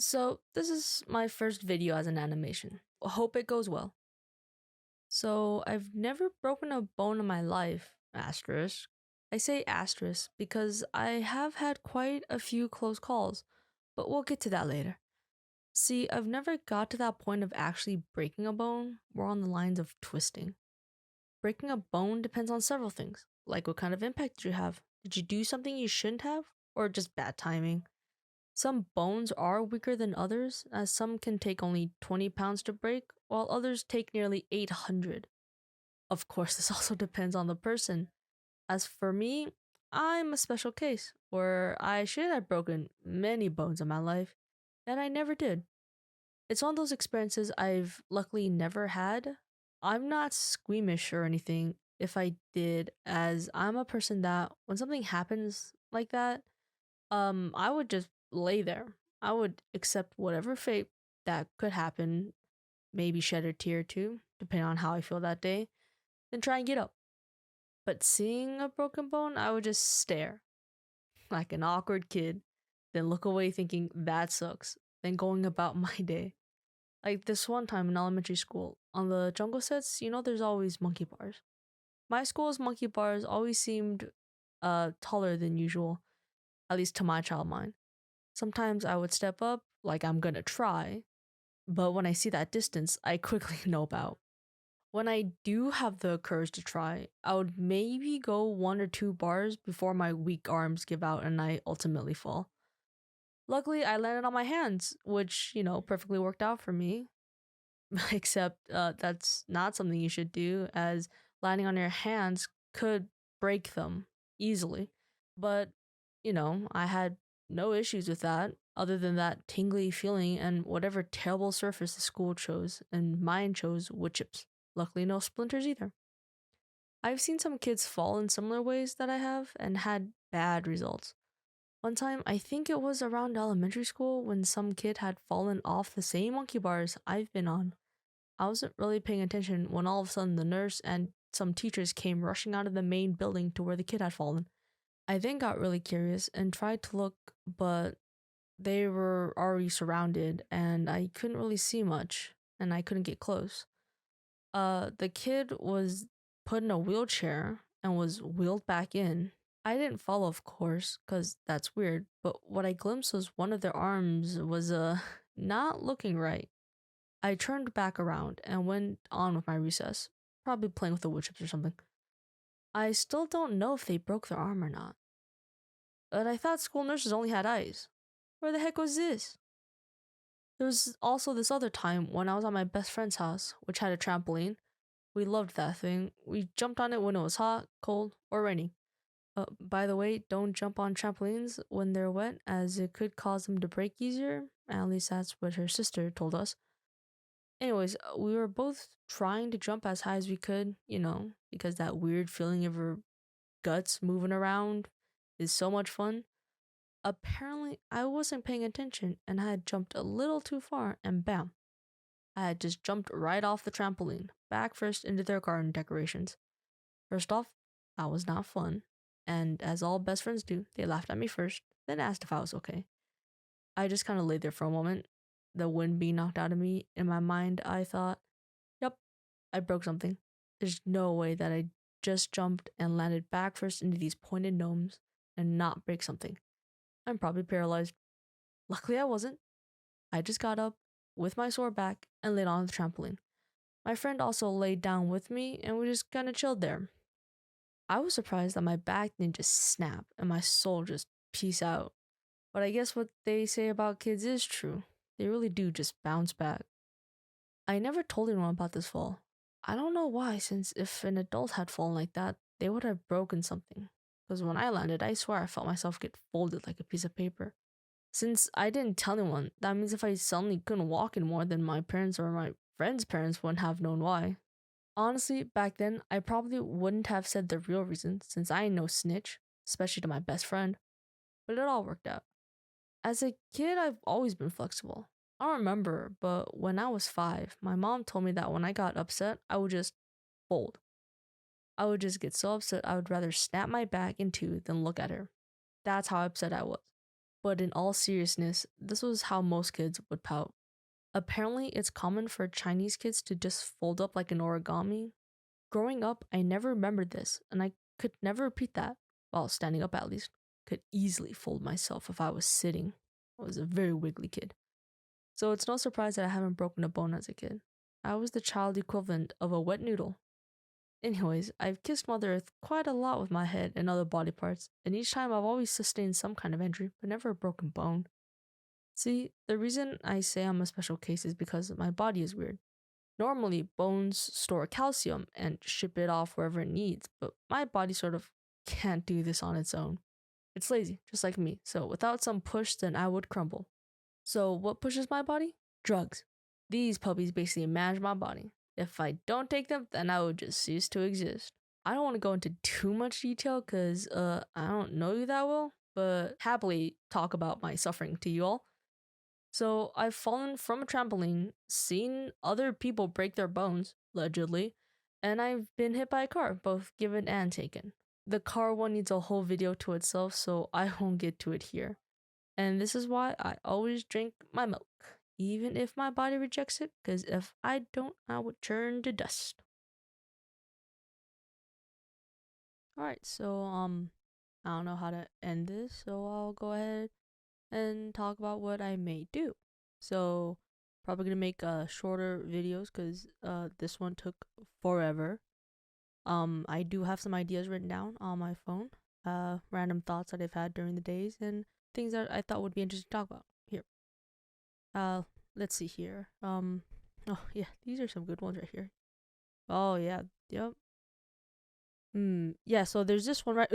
So, this is my first video as an animation. Hope it goes well. So, I've never broken a bone in my life, asterisk. I say asterisk because I have had quite a few close calls, but we'll get to that later. See, I've never got to that point of actually breaking a bone, more on the lines of twisting. Breaking a bone depends on several things, like what kind of impact did you have? Did you do something you shouldn't have? Or just bad timing? Some bones are weaker than others, as some can take only 20 pounds to break, while others take nearly 800. Of course, this also depends on the person. As for me, I'm a special case, where I should have broken many bones in my life, and I never did. It's one of those experiences I've luckily never had. I'm not squeamish or anything if I did, as I'm a person that when something happens like that, I would just lay there. I would accept whatever fate that could happen, maybe shed a tear or two, depending on how I feel that day, then try and get up. But seeing a broken bone, I would just stare like an awkward kid, then look away thinking that sucks, then going about my day. Like this one time in elementary school, on the jungle sets, there's always monkey bars. My school's monkey bars always seemed taller than usual, at least to my child mind. Sometimes I would step up, like I'm gonna try, but when I see that distance, I quickly nope out. When I do have the courage to try, I would maybe go one or two bars before my weak arms give out and I ultimately fall. Luckily, I landed on my hands, which, perfectly worked out for me. Except that's not something you should do, as landing on your hands could break them easily. But, I had no issues with that other than that tingly feeling and whatever terrible surface the school chose, and mine chose wood chips. Luckily, no splinters either. I've seen some kids fall in similar ways that I have and had bad results. One time, I think it was around elementary school when some kid had fallen off the same monkey bars I've been on. I wasn't really paying attention when all of a sudden the nurse and some teachers came rushing out of the main building to where the kid had fallen. I then got really curious and tried to look, but they were already surrounded and I couldn't really see much and I couldn't get close. The kid was put in a wheelchair and was wheeled back in. I didn't follow, of course, because that's weird, but what I glimpsed was one of their arms was not looking right. I turned back around and went on with my recess, probably playing with the wood chips or something. I still don't know if they broke their arm or not, but I thought school nurses only had eyes. Where the heck was this? There was also this other time when I was at my best friend's house, which had a trampoline. We loved that thing. We jumped on it when it was hot, cold, or raining. By the way, don't jump on trampolines when they're wet, as it could cause them to break easier. At least that's what her sister told us. Anyways, we were both trying to jump as high as we could, because that weird feeling of your guts moving around is so much fun. Apparently, I wasn't paying attention and I had jumped a little too far, and bam, I had just jumped right off the trampoline, back first into their garden decorations. First off, that was not fun, and as all best friends do, they laughed at me first, then asked if I was okay. I just kind of lay there for a moment, the wind being knocked out of me. In my mind, I thought, yep, I broke something. There's no way that I just jumped and landed back first into these pointed gnomes and not break something. I'm probably paralyzed. Luckily, I wasn't. I just got up with my sore back and laid on the trampoline. My friend also laid down with me and we just kind of chilled there. I was surprised that my back didn't just snap and my soul just peace out. But I guess what they say about kids is true. They really do just bounce back. I never told anyone about this fall. I don't know why, since if an adult had fallen like that, they would have broken something. Because when I landed, I swear I felt myself get folded like a piece of paper. Since I didn't tell anyone, that means if I suddenly couldn't walk anymore, then my parents or my friends' parents wouldn't have known why. Honestly, back then, I probably wouldn't have said the real reason, since I ain't no snitch, especially to my best friend. But it all worked out. As a kid, I've always been flexible. I don't remember, but when I was 5, my mom told me that when I got upset, I would just fold. I would just get so upset I would rather snap my back in two than look at her. That's how upset I was. But in all seriousness, this was how most kids would pout. Apparently, it's common for Chinese kids to just fold up like an origami. Growing up, I never remembered this, and I could never repeat that, while standing up at least. Could easily fold myself if I was sitting. I was a very wiggly kid. So it's no surprise that I haven't broken a bone as a kid. I was the child equivalent of a wet noodle. Anyways, I've kissed Mother Earth quite a lot with my head and other body parts, and each time I've always sustained some kind of injury, but never a broken bone. See, the reason I say I'm a special case is because my body is weird. Normally, bones store calcium and ship it off wherever it needs, but my body sort of can't do this on its own. It's lazy, just like me, so without some push, then I would crumble. So, what pushes my body? Drugs. These puppies basically manage my body. If I don't take them, then I would just cease to exist. I don't want to go into too much detail because I don't know you that well, but happily talk about my suffering to you all. So I've fallen from a trampoline, seen other people break their bones, allegedly, and I've been hit by a car, both given and taken. The car one needs a whole video to itself, so I won't get to it here. And this is why I always drink my milk, even if my body rejects it, because if I don't, I would turn to dust. Alright, so I don't know how to end this, so I'll go ahead and talk about what I may do. So probably gonna make shorter videos because this one took forever. I do have some ideas written down on my phone, random thoughts that I've had during the days and things that I thought would be interesting to talk about. Here, let's see here. Oh yeah, these are some good ones right here. Oh yeah, yep. Yeah. So there's this one right.